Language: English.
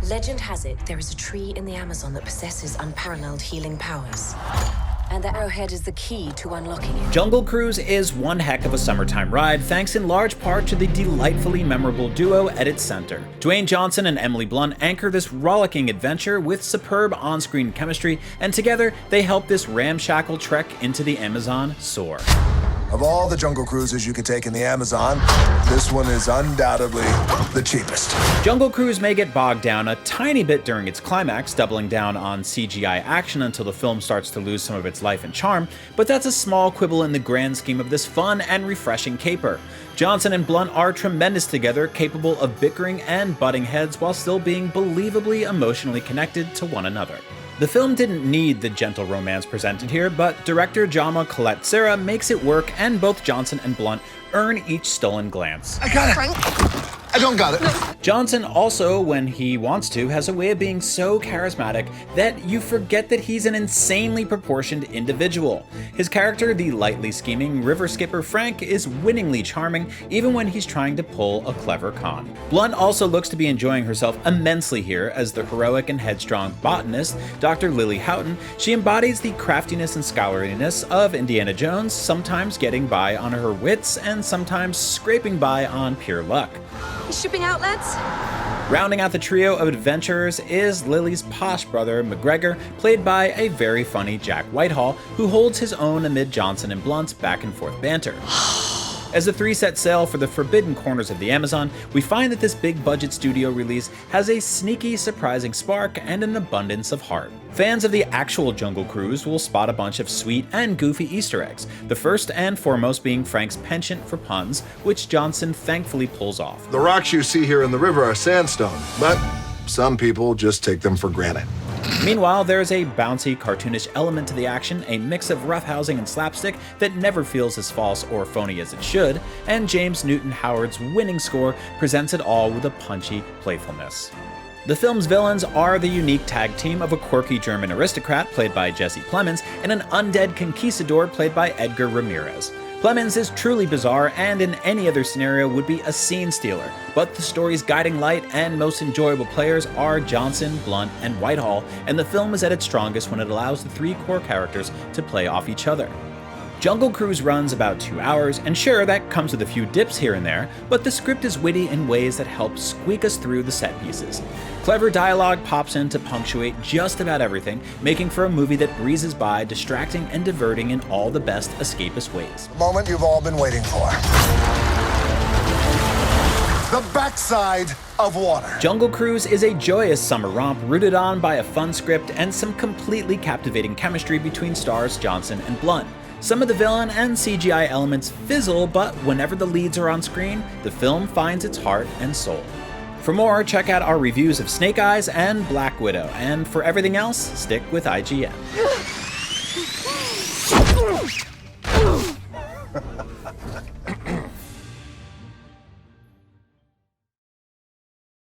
Legend has it there is a tree in the Amazon that possesses unparalleled healing powers. And the arrowhead is the key to unlocking it. Jungle Cruise is one heck of a summertime ride, thanks in large part to the delightfully memorable duo at its center. Dwayne Johnson and Emily Blunt anchor this rollicking adventure with superb on-screen chemistry, and together they help this ramshackle trek into the Amazon soar. Of all the jungle cruises you could take in the Amazon, this one is undoubtedly the cheapest. Jungle Cruise may get bogged down a tiny bit during its climax, doubling down on CGI action until the film starts to lose some of its life and charm, but that's a small quibble in the grand scheme of this fun and refreshing caper. Johnson and Blunt are tremendous together, capable of bickering and butting heads while still being believably emotionally connected to one another. The film didn't need the gentle romance presented here, but director Jama Colette Serra makes it work, and both Johnson and Blunt earn each stolen glance. I got it. Frank? I don't got it. Johnson also, when he wants to, has a way of being so charismatic that you forget that he's an insanely proportioned individual. His character, the lightly scheming river skipper Frank, is winningly charming even when he's trying to pull a clever con. Blunt also looks to be enjoying herself immensely here as the heroic and headstrong botanist, Dr. Lily Houghton. She embodies the craftiness and scholarliness of Indiana Jones, sometimes getting by on her wits and sometimes scraping by on pure luck. Shipping outlets? Rounding out the trio of adventurers is Lily's posh brother, McGregor, played by a very funny Jack Whitehall, who holds his own amid Johnson and Blunt's back-and-forth banter. As the three set sail for the forbidden corners of the Amazon, we find that this big-budget studio release has a sneaky, surprising spark and an abundance of heart. Fans of the actual Jungle Cruise will spot a bunch of sweet and goofy Easter eggs, the first and foremost being Frank's penchant for puns, which Johnson thankfully pulls off. The rocks you see here in the river are sandstone, but some people just take them for granted. Meanwhile, there's a bouncy, cartoonish element to the action, a mix of roughhousing and slapstick that never feels as false or phony as it should, and James Newton Howard's winning score presents it all with a punchy playfulness. The film's villains are the unique tag team of a quirky German aristocrat played by Jesse Plemons and an undead conquistador played by Edgar Ramirez. Plemons is truly bizarre and in any other scenario would be a scene stealer, but the story's guiding light and most enjoyable players are Johnson, Blunt, and Whitehall, and the film is at its strongest when it allows the three core characters to play off each other. Jungle Cruise runs about 2 hours, and sure, that comes with a few dips here and there, but the script is witty in ways that help squeak us through the set pieces. Clever dialogue pops in to punctuate just about everything, making for a movie that breezes by, distracting and diverting in all the best escapist ways. The moment you've all been waiting for. The backside of water. Jungle Cruise is a joyous summer romp rooted on by a fun script and some completely captivating chemistry between stars Johnson and Blunt. Some of the villain and CGI elements fizzle, but whenever the leads are on screen, the film finds its heart and soul. For more, check out our reviews of Snake Eyes and Black Widow, and for everything else, stick with IGN.